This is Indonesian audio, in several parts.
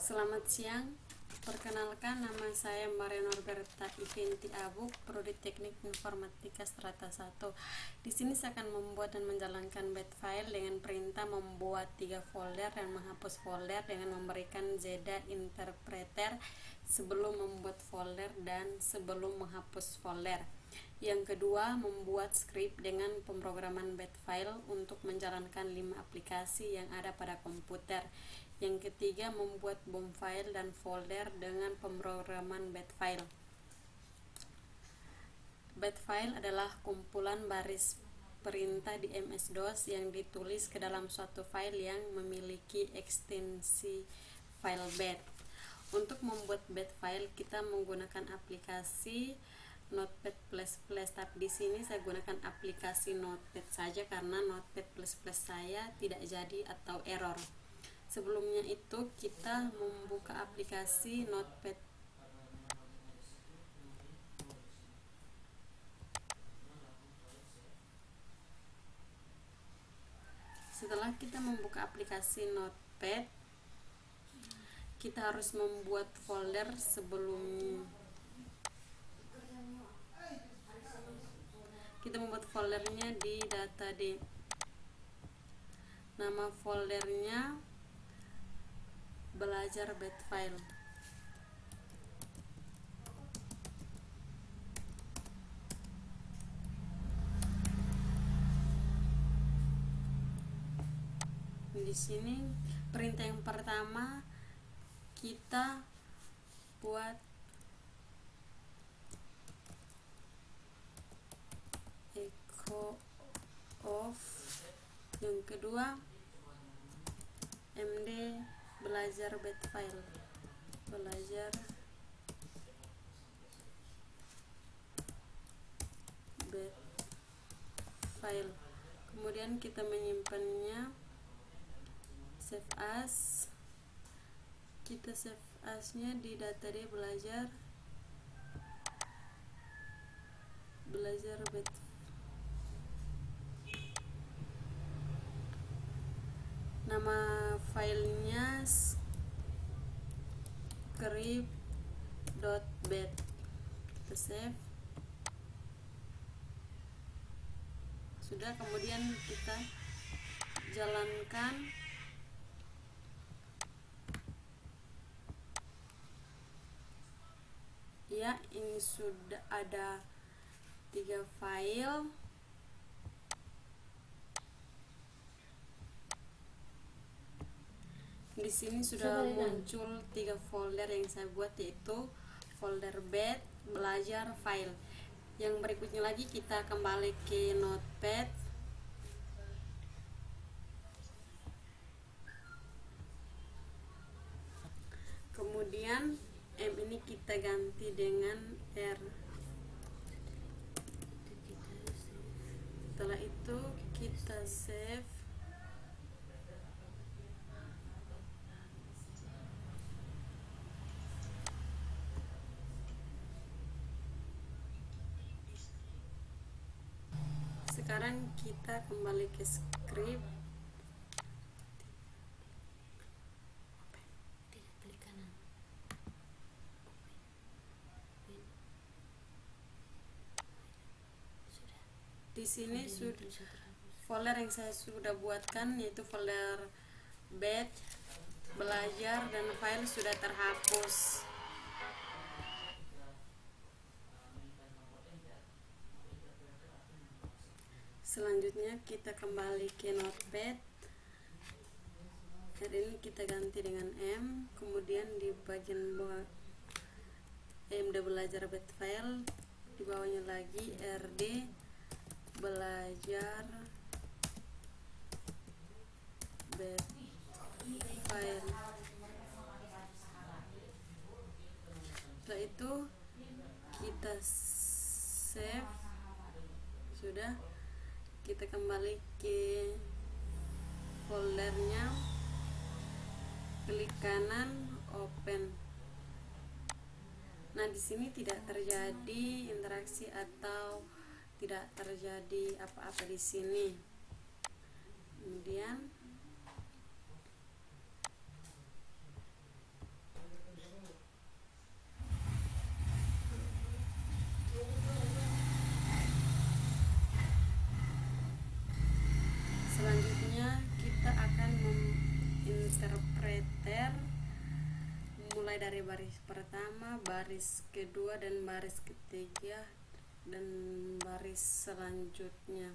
Selamat siang, perkenalkan nama saya Maria Norberta Iventi Abuk, Prodi Teknik Informatika Strata 1. Di sini saya akan membuat dan menjalankan bat file dengan perintah membuat 3 folder dan menghapus folder dengan memberikan Zeda interpreter sebelum membuat folder dan sebelum menghapus folder. Yang kedua, membuat skrip dengan pemrograman bat file untuk menjalankan 5 aplikasi yang ada pada komputer. Yang ketiga, membuat BOM file dan folder dengan pemrograman bat file. Bat file adalah kumpulan baris perintah di MS-DOS yang ditulis ke dalam suatu file yang memiliki ekstensi file bat. Untuk membuat bat file, kita menggunakan aplikasi Notepad++, tapi di sini saya gunakan aplikasi Notepad saja karena Notepad++ saya tidak jadi atau error. Sebelumnya itu kita membuka aplikasi Notepad. Setelah kita membuka aplikasi Notepad, kita harus membuat folder sebelum kita membuat foldernya di data D. Nama foldernya belajar bat file. Di sini perintah yang pertama kita buat echo of, yang kedua md belajar bat file, belajar bat file. Kemudian kita menyimpannya, save as. Kita save as-nya di data D belajar bat. Nama filenya script.bat. Kita save. Sudah, kemudian kita jalankan. Ya, ini sudah ada 3 file. Di sini sudah muncul 3 folder yang saya buat, yaitu folder bat, belajar, file. Yang berikutnya lagi kita kembali ke Notepad. Kemudian M ini kita ganti dengan R. Setelah itu kita save. Sekarang kita kembali ke script. Di sini folder yang saya sudah buatkan, yaitu folder bat, belajar, dan file sudah terhapus. Selanjutnya kita kembali ke Notepad. Hari ini kita ganti dengan M. Kemudian di bagian bawah MD belajar bat file, di bawahnya lagi RD belajar bat file. Setelah itu kita save. Sudah, kita kembali ke foldernya, klik kanan, open. Nah, di sini tidak terjadi interaksi atau tidak terjadi apa-apa di sini. Kemudian preter mulai dari baris pertama, baris kedua, dan baris ketiga, dan baris selanjutnya.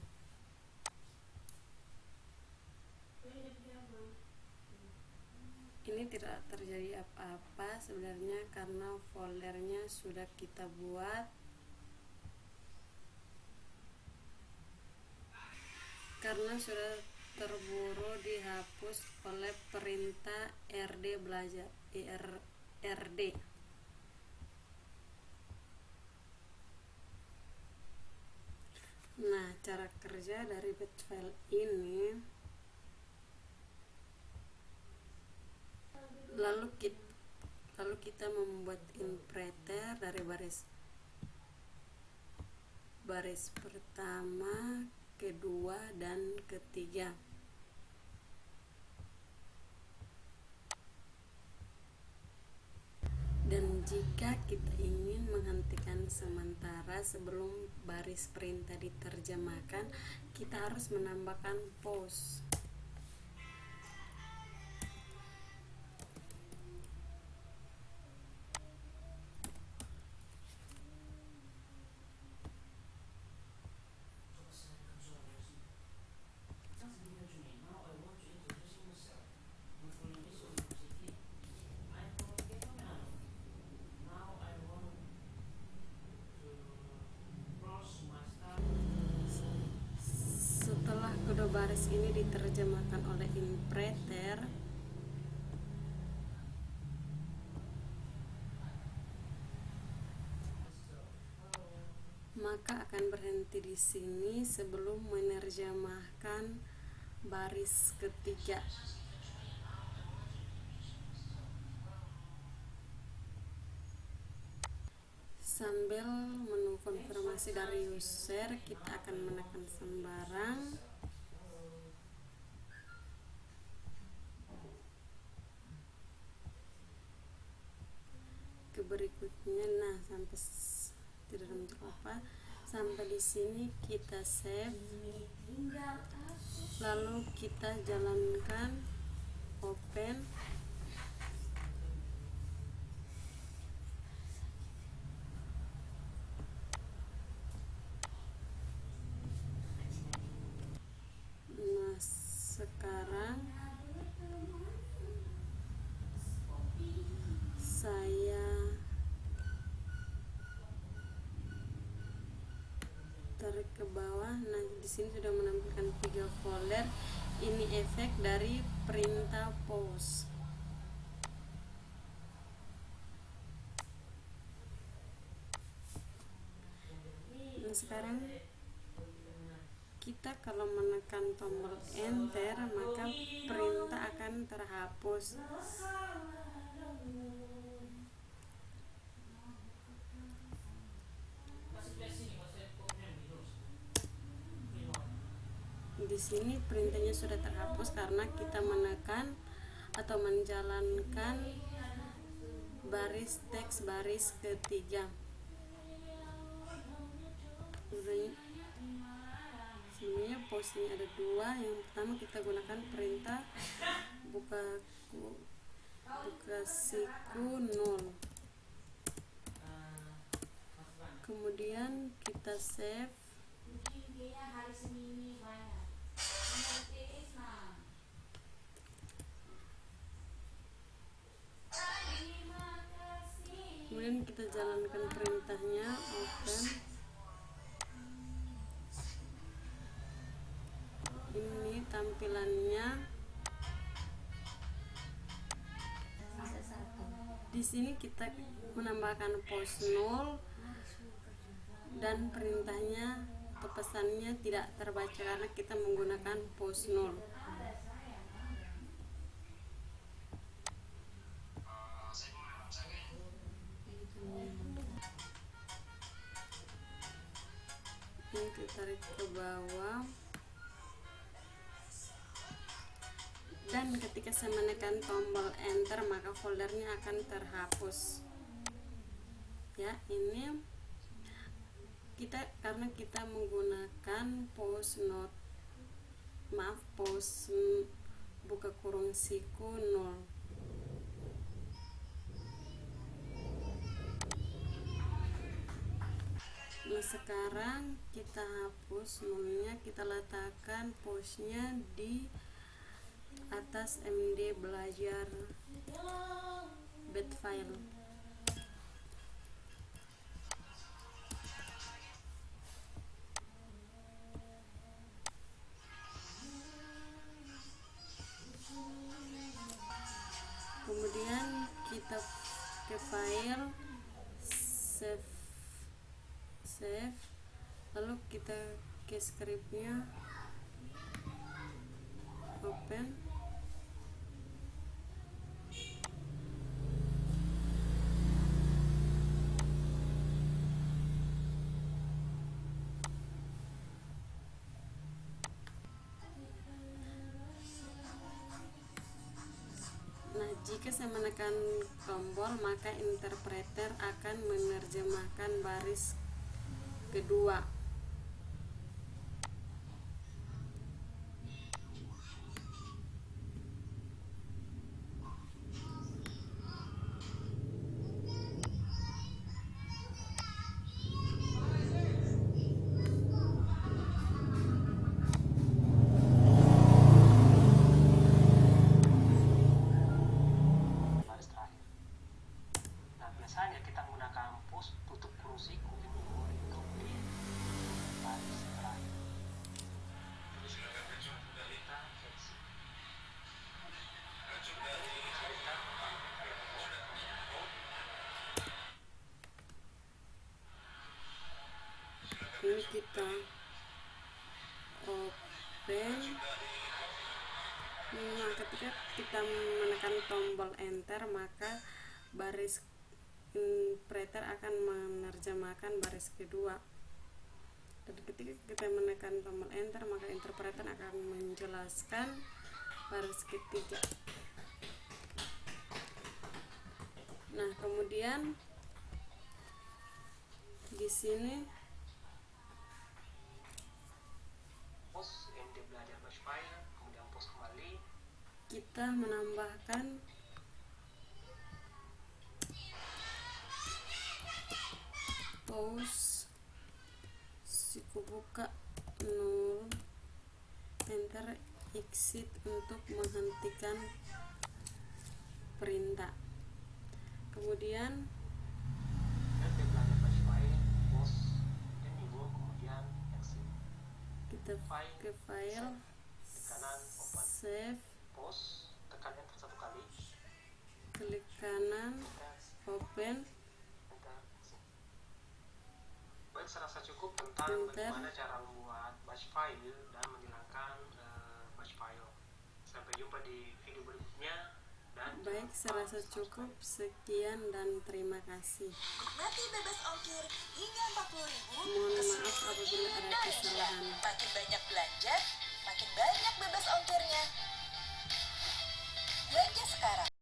Ini tidak terjadi apa-apa sebenarnya karena foldernya sudah kita buat, karena sudah terburu dihapus oleh perintah rd belajar rd. Nah, cara kerja dari batch file ini, lalu kita membuat interpreter dari baris pertama, kedua, dan ketiga. Dan jika kita ingin menghentikan sementara sebelum baris perintah diterjemahkan, kita harus menambahkan pause. Setelah kedua baris ini diterjemahkan oleh interpreter, maka akan berhenti di sini sebelum menerjemahkan baris ketiga. Sambil menunggu konfirmasi dari user, kita akan menekan sembarang. Ke berikutnya, nah sampai tidak ada muncul apa. Sampai di sini kita save. Lalu kita jalankan open. Nah, sekarang saya tarik ke bawah. Nah, di sini sudah menampilkan 3 folder. Ini efek dari perintah pause. Nah, sekarang kita kalau menekan tombol enter, maka perintah akan terhapus. Di sini perintahnya sudah terhapus karena kita menekan atau menjalankan baris teks baris ketiga. Sebenarnya posisinya ada 2. Yang pertama kita gunakan perintah buka siku 0. Kemudian kita save. Kemudian kita jalankan perintahnya open. Ini tampilannya. Di sini kita menambahkan pause 0 dan perintahnya atau pesannya tidak terbaca karena kita menggunakan pause 0. Ini kita tarik ke bawah. Dan ketika saya menekan tombol enter, maka foldernya akan terhapus. Ya, ini karena kita menggunakan pause buka kurung siku 0. sekarang kita hapus nolnya, kita letakkan pause-nya di atas MD belajar bat file. Kemudian kita ke file, save, lalu kita ke scriptnya, open. Nah, jika saya menekan tombol, maka interpreter akan menerjemahkan baris kedua. Biasanya kita menggunakan pos tutup kurung siku untuk di baris terakhir. Ini kita open. Nah, ketika kita menekan tombol enter, maka baris interpreter akan menerjemahkan baris kedua, dan ketika kita menekan tombol enter, maka interpreter akan menjelaskan baris ketiga. Nah, kemudian di sini Pos MD belajar bash file, kemudian pos kembali. Kita menambahkan pause, siku buka 0, enter, exit untuk menghentikan perintah. Kemudian MD belajar bash file, pos menu, kemudian exit. kita ke file, Kanan open. save, Pos, tekan enter satu kali. klik kanan, open. Baik, saya rasa cukup tentang bagaimana cara membuat bash file dan menghilangkan bash file. Sampai jumpa di video berikutnya. Dan Baik, saya rasa cukup. Sekian dan terima kasih. Nikmati bebas ongkir hingga 40.000 Mohon ke maaf seluruh apabila ada Indonesia. kesalahan. Makin banyak belanja, makin banyak bebas ongkirnya. Belanja sekarang.